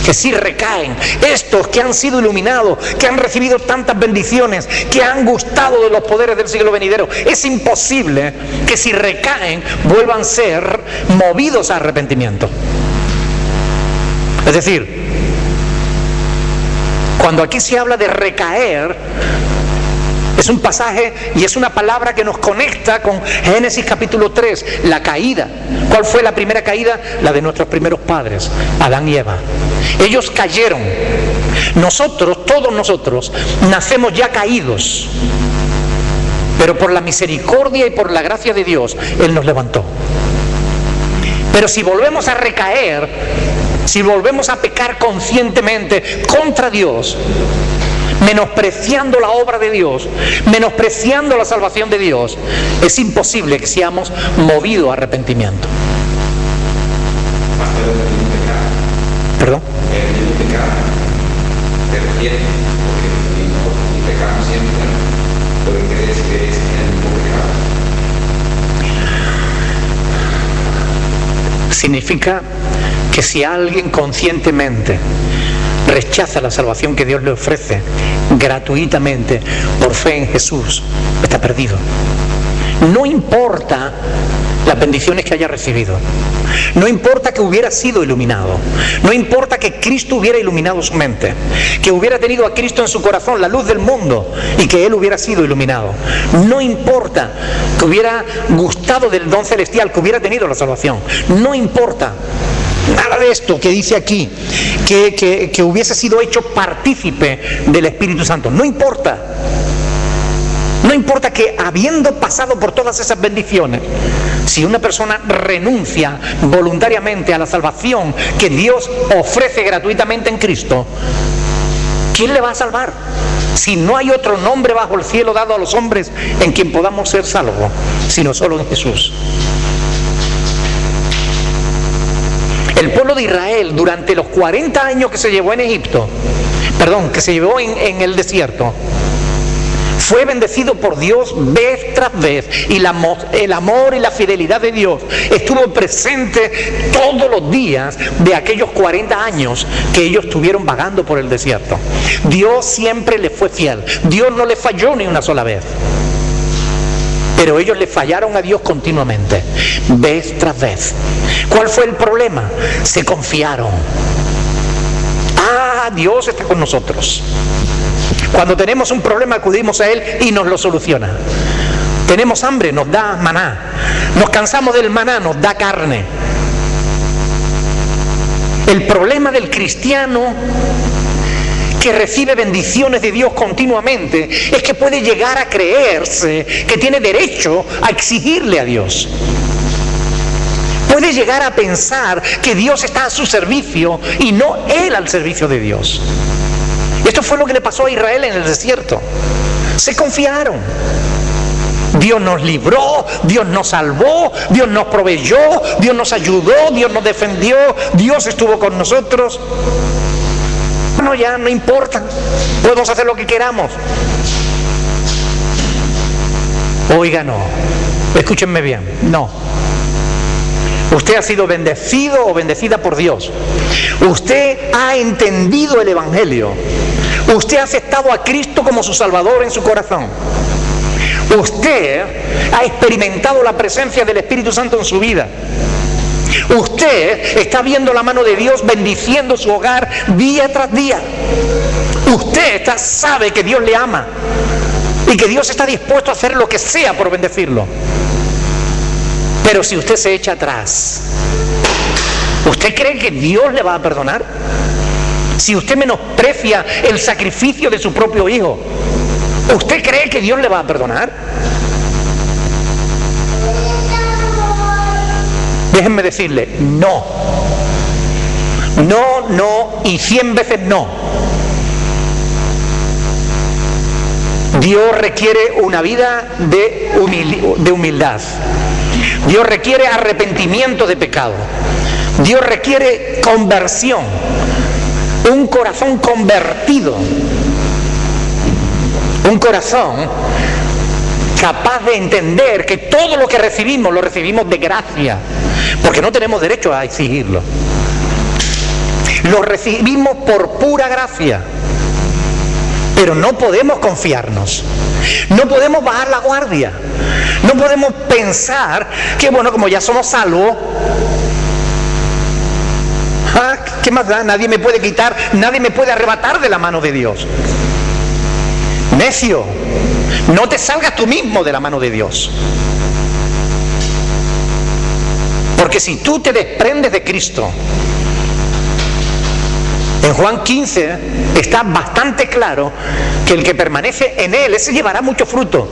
que si recaen, estos que han sido iluminados, que han recibido tantas bendiciones, que han gustado de los poderes del siglo venidero, es imposible que si recaen vuelvan a ser movidos a arrepentimiento. Es decir, cuando aquí se habla de recaer, es un pasaje y es una palabra que nos conecta con Génesis capítulo 3, la caída. ¿Cuál fue la primera caída? La de nuestros primeros padres, Adán y Eva. Ellos cayeron. Nosotros, todos nosotros, nacemos ya caídos. Pero por la misericordia y por la gracia de Dios, Él nos levantó. Pero si volvemos a recaer, si volvemos a pecar conscientemente contra Dios, menospreciando la obra de Dios, menospreciando la salvación de Dios, es imposible que seamos movidos a arrepentimiento. ¿Perdón? Te refieres, porque pecamos siempre, porque Significa que si alguien conscientemente rechaza la salvación que Dios le ofrece gratuitamente por fe en Jesús, está perdido. No importa las bendiciones que haya recibido, no importa que hubiera sido iluminado, no importa que Cristo hubiera iluminado su mente, que hubiera tenido a Cristo en su corazón, la luz del mundo, y que Él hubiera sido iluminado, no importa que hubiera gustado del don celestial, que hubiera tenido la salvación, no importa nada de esto que dice aquí, que hubiese sido hecho partícipe del Espíritu Santo, no importa. No importa que habiendo pasado por todas esas bendiciones, si una persona renuncia voluntariamente a la salvación que Dios ofrece gratuitamente en Cristo, ¿quién le va a salvar? Si no hay otro nombre bajo el cielo dado a los hombres en quien podamos ser salvos, sino solo en Jesús. El pueblo de Israel, durante los 40 años que se llevó en Egipto, que se llevó en el desierto, fue bendecido por Dios vez tras vez, y el amor y la fidelidad de Dios estuvo presente todos los días de aquellos 40 años que ellos estuvieron vagando por el desierto. Dios siempre les fue fiel, Dios no les falló ni una sola vez, pero ellos le fallaron a Dios continuamente, vez tras vez. ¿Cuál fue el problema? Se confiaron. Dios está con nosotros. Cuando tenemos un problema acudimos a Él y nos lo soluciona. Tenemos hambre, nos da maná. Nos cansamos del maná, nos da carne. El problema del cristiano que recibe bendiciones de Dios continuamente es que puede llegar a creerse que tiene derecho a exigirle a Dios. Puede llegar a pensar que Dios está a su servicio y no Él al servicio de Dios. Esto fue lo que le pasó a Israel en el desierto. Se confiaron. Dios nos libró, Dios nos salvó, Dios nos proveyó, Dios nos ayudó, Dios nos defendió, Dios estuvo con nosotros. Bueno, ya no importa, podemos hacer lo que queramos. Oiga, no, escúchenme bien, no. Usted ha sido bendecido o bendecida por Dios. Usted ha entendido el Evangelio. Usted ha aceptado a Cristo como su Salvador en su corazón. Usted ha experimentado la presencia del Espíritu Santo en su vida. Usted está viendo la mano de Dios bendiciendo su hogar día tras día. Usted sabe que Dios le ama y que Dios está dispuesto a hacer lo que sea por bendecirlo. Pero si usted se echa atrás, ¿usted cree que Dios le va a perdonar? Si usted menosprecia el sacrificio de su propio hijo, ¿usted cree que Dios le va a perdonar? Déjenme decirle, no. No, no y 100 veces no. Dios requiere una vida de humildad. Dios requiere arrepentimiento de pecado. Dios requiere conversión. Un corazón convertido. Un corazón capaz de entender que todo lo que recibimos lo recibimos de gracia, porque no tenemos derecho a exigirlo. Lo recibimos por pura gracia. Pero no podemos confiarnos, no podemos bajar la guardia, no podemos pensar que bueno, como ya somos salvos, ¿qué más da? Nadie me puede quitar, nadie me puede arrebatar de la mano de Dios. Necio, no te salgas tú mismo de la mano de Dios. Porque si tú te desprendes de Cristo, en Juan 15 está bastante claro que el que permanece en Él, ese llevará mucho fruto.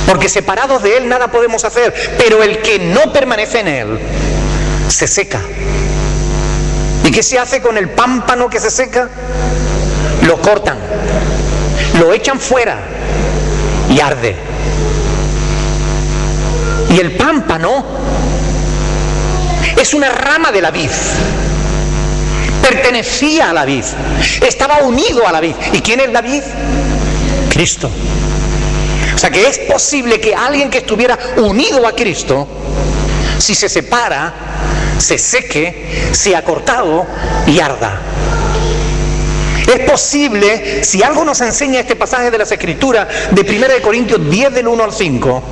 Porque separados de Él nada podemos hacer. Pero el que no permanece en Él, se seca. ¿Y qué se hace con el pámpano que se seca? Lo cortan, lo echan fuera y arde. Y el pámpano es una rama de la vid. Pertenecía a la vid, estaba unido a la vid. ¿Y quién es la vid? Cristo. O sea que es posible que alguien que estuviera unido a Cristo, si se separa, se seque, sea cortado y arda. Es posible, si algo nos enseña este pasaje de las Escrituras de 1 Corintios 10 del 1 al 5,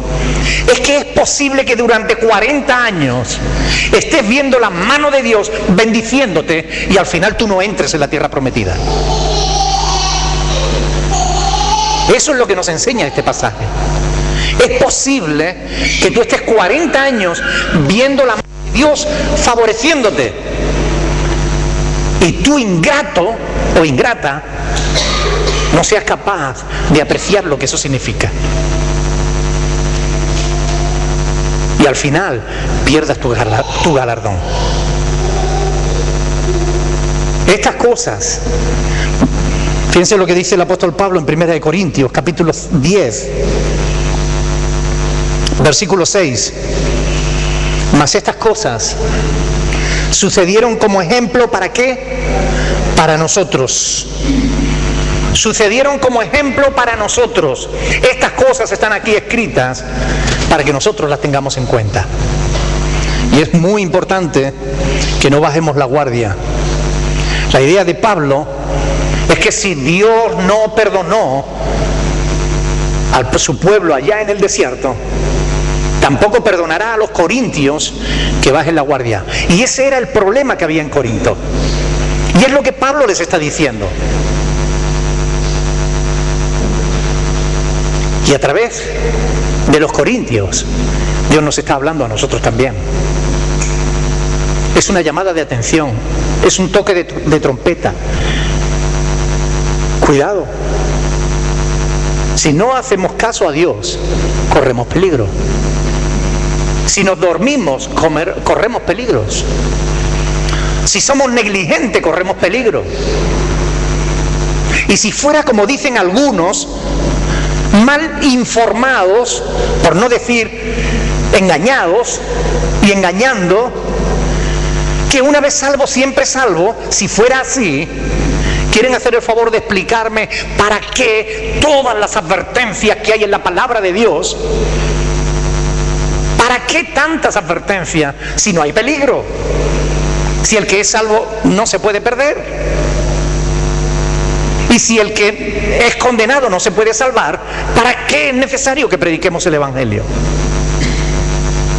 es que es posible que durante 40 años estés viendo la mano de Dios bendiciéndote y al final tú no entres en la tierra prometida. Eso es lo que nos enseña este pasaje. Es posible que tú estés 40 años viendo la mano de Dios favoreciéndote y tú, ingrato o ingrata, no seas capaz de apreciar lo que eso significa. Y al final pierdas tu galardón. Estas cosas, fíjense lo que dice el apóstol Pablo en 1 Corintios, capítulo 10, versículo 6. Mas estas cosas sucedieron como ejemplo, ¿para qué? Para nosotros. Sucedieron como ejemplo para nosotros. Estas cosas están aquí escritas para que nosotros las tengamos en cuenta. Y es muy importante que no bajemos la guardia. La idea de Pablo es que si Dios no perdonó a su pueblo allá en el desierto, tampoco perdonará a los corintios que bajen la guardia. Y ese era el problema que había en Corinto. Y es lo que Pablo les está diciendo. Y a través de los corintios, Dios nos está hablando a nosotros también. Es una llamada de atención, es un toque de trompeta. Cuidado. Si no hacemos caso a Dios, corremos peligro. Si nos dormimos, corremos peligros. Si somos negligentes, corremos peligro. Y si fuera, como dicen algunos, mal informados, por no decir engañados y engañando, que una vez salvo, siempre salvo, si fuera así, quieren hacer el favor de explicarme para qué todas las advertencias que hay en la palabra de Dios. ¿Para qué tantas advertencias si no hay peligro? Si el que es salvo no se puede perder. Y si el que es condenado no se puede salvar, ¿para qué es necesario que prediquemos el Evangelio?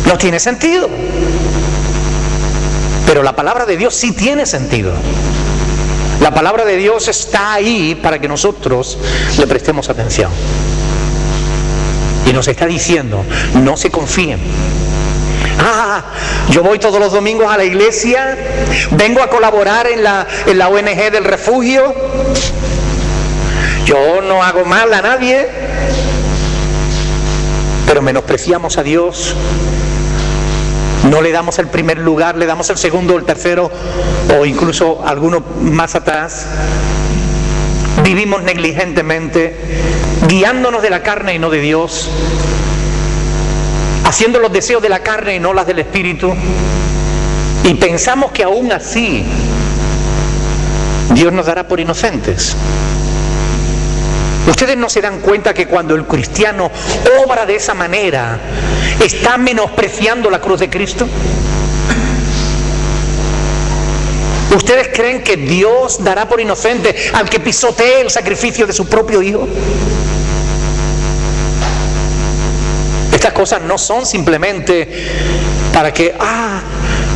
No tiene sentido. Pero la palabra de Dios sí tiene sentido. La palabra de Dios está ahí para que nosotros le prestemos atención. Y nos está diciendo, no se confíen. Yo voy todos los domingos a la iglesia, vengo a colaborar en la ONG del refugio, yo no hago mal a nadie, pero menospreciamos a Dios, no le damos el primer lugar, le damos el segundo o el tercero, o incluso algunos más atrás. Vivimos negligentemente, guiándonos de la carne y no de Dios, haciendo los deseos de la carne y no las del Espíritu, y pensamos que aún así Dios nos dará por inocentes. ¿Ustedes no se dan cuenta que cuando el cristiano obra de esa manera, está menospreciando la cruz de Cristo? ¿Ustedes creen que Dios dará por inocente al que pisotee el sacrificio de su propio Hijo? Estas cosas no son simplemente para que,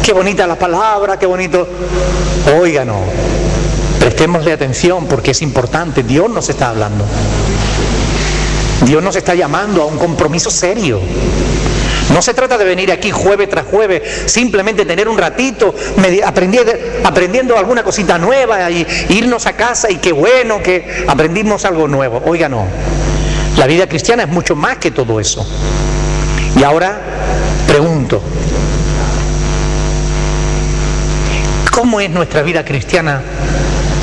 qué bonita la palabra, qué bonito. Oigan, no. Prestémosle atención porque es importante. Dios nos está hablando. Dios nos está llamando a un compromiso serio. No se trata de venir aquí jueves tras jueves, simplemente tener un ratito aprendiendo alguna cosita nueva y irnos a casa y qué bueno que aprendimos algo nuevo. Oiga, no. La vida cristiana es mucho más que todo eso. Y ahora pregunto, ¿cómo es nuestra vida cristiana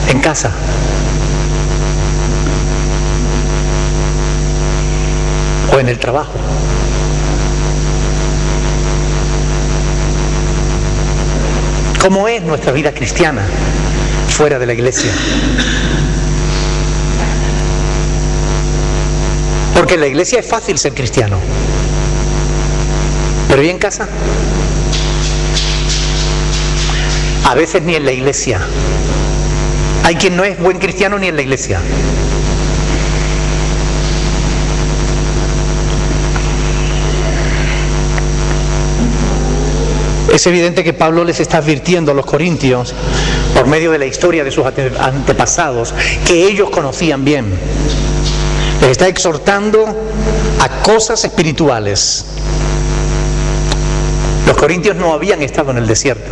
en casa? ¿O en el trabajo? ¿Cómo es nuestra vida cristiana fuera de la iglesia? Porque en la iglesia es fácil ser cristiano. ¿Pero y en casa? A veces ni en la iglesia. Hay quien no es buen cristiano ni en la iglesia. Es evidente que Pablo les está advirtiendo a los corintios, por medio de la historia de sus antepasados, que ellos conocían bien. Les está exhortando a cosas espirituales. Los corintios no habían estado en el desierto,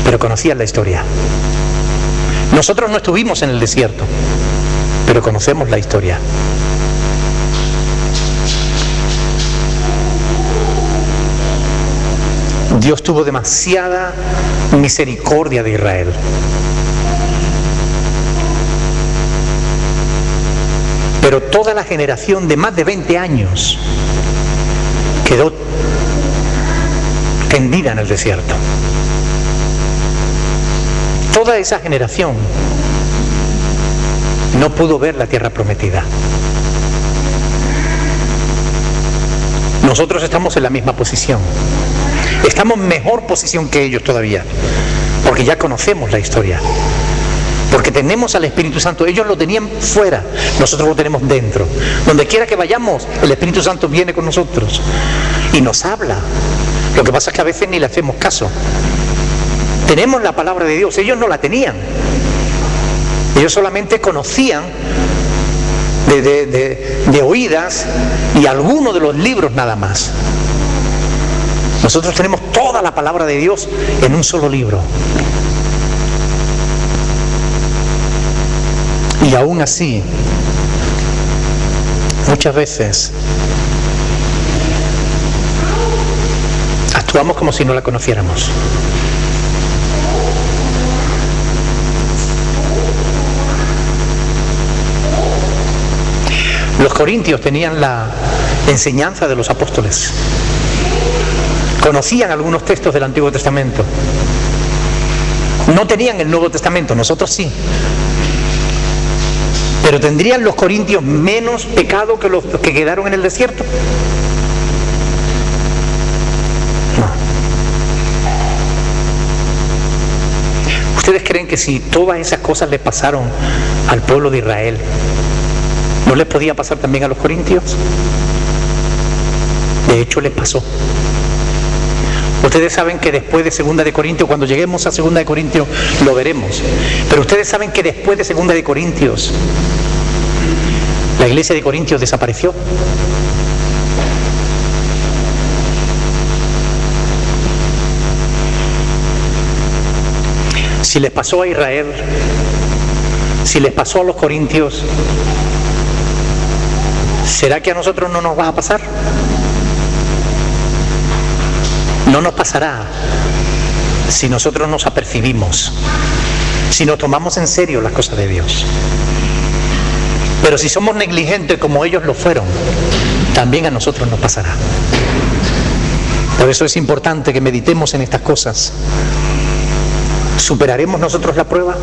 pero conocían la historia. Nosotros no estuvimos en el desierto, pero conocemos la historia. Dios tuvo demasiada misericordia de Israel. Pero toda la generación de más de 20 años quedó tendida en el desierto. Toda esa generación no pudo ver la tierra prometida. Nosotros estamos en la misma posición. Estamos en mejor posición que ellos todavía, porque ya conocemos la historia, porque tenemos al Espíritu Santo. Ellos lo tenían fuera, nosotros lo tenemos dentro. Donde quiera que vayamos, el Espíritu Santo viene con nosotros y nos habla. Lo que pasa es que a veces ni le hacemos caso. Tenemos la palabra de Dios, ellos no la tenían. Ellos solamente conocían de oídas y algunos de los libros nada más. Nosotros tenemos toda la palabra de Dios en un solo libro. Y aún así, muchas veces actuamos como si no la conociéramos. Los corintios tenían la enseñanza de los apóstoles. Conocían algunos textos del Antiguo Testamento. No tenían el Nuevo Testamento, nosotros sí. Pero ¿tendrían los corintios menos pecado que los que quedaron en el desierto? No. ¿Ustedes creen que si todas esas cosas le pasaron al pueblo de Israel, no les podía pasar también a los corintios? De hecho, les pasó. Ustedes saben que después de 2 de Corintios, cuando lleguemos a 2 de Corintios, lo veremos. Pero ustedes saben que después de 2 de Corintios, la iglesia de Corintios desapareció. Si les pasó a Israel, si les pasó a los corintios, ¿será que a nosotros no nos va a pasar? No nos pasará si nosotros nos apercibimos, si nos tomamos en serio las cosas de Dios. Pero si somos negligentes como ellos lo fueron, también a nosotros nos pasará. Por eso es importante que meditemos en estas cosas. ¿Superaremos nosotros la prueba?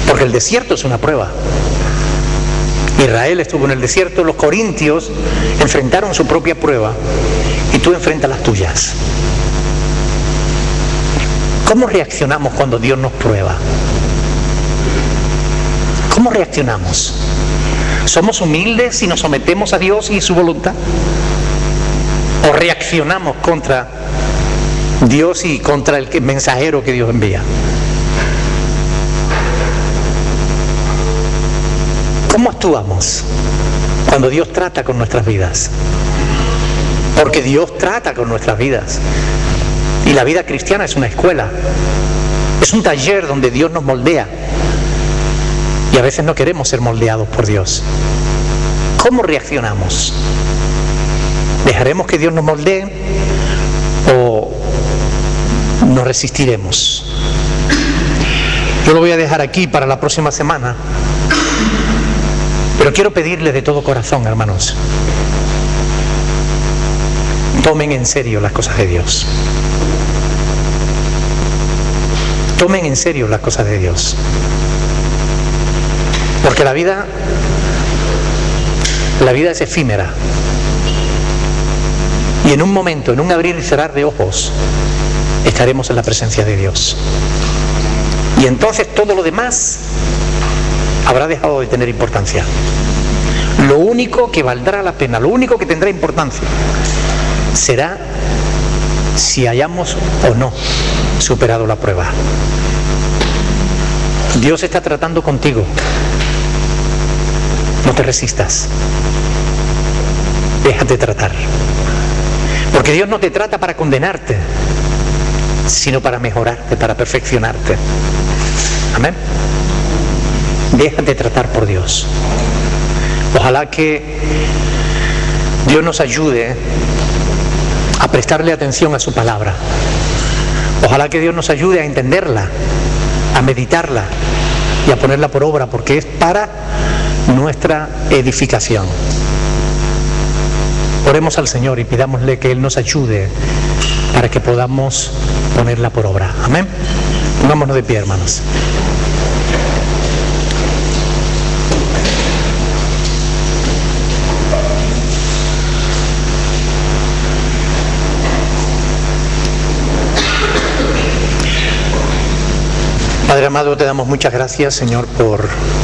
Porque el desierto es una prueba. Israel estuvo en el desierto, los corintios enfrentaron su propia prueba y tú enfrentas las tuyas. ¿Cómo reaccionamos cuando Dios nos prueba? ¿Cómo reaccionamos? ¿Somos humildes y nos sometemos a Dios y su voluntad? ¿O reaccionamos contra Dios y contra el mensajero que Dios envía? ¿Cómo actuamos cuando Dios trata con nuestras vidas? Porque Dios trata con nuestras vidas. Y la vida cristiana es una escuela. Es un taller donde Dios nos moldea. Y a veces no queremos ser moldeados por Dios. ¿Cómo reaccionamos? ¿Dejaremos que Dios nos moldee o nos resistiremos? Yo lo voy a dejar aquí para la próxima semana. Pero quiero pedirles de todo corazón, hermanos, tomen en serio las cosas de Dios. Tomen en serio las cosas de Dios. Porque la vida es efímera. Y en un momento, en un abrir y cerrar de ojos, estaremos en la presencia de Dios. Y entonces todo lo demás habrá dejado de tener importancia. Lo único que valdrá la pena, lo único que tendrá importancia, será si hayamos o no superado la prueba. Dios está tratando contigo. No te resistas. Déjate tratar. Porque Dios no te trata para condenarte, sino para mejorarte, para perfeccionarte. Amén. Déjate tratar por Dios. Ojalá que Dios nos ayude a prestarle atención a su palabra. Ojalá que Dios nos ayude a entenderla, a meditarla y a ponerla por obra, porque es para nuestra edificación. Oremos al Señor y pidámosle que Él nos ayude para que podamos ponerla por obra. Amén. Pongámonos de pie, hermanos. Padre amado, te damos muchas gracias, Señor, por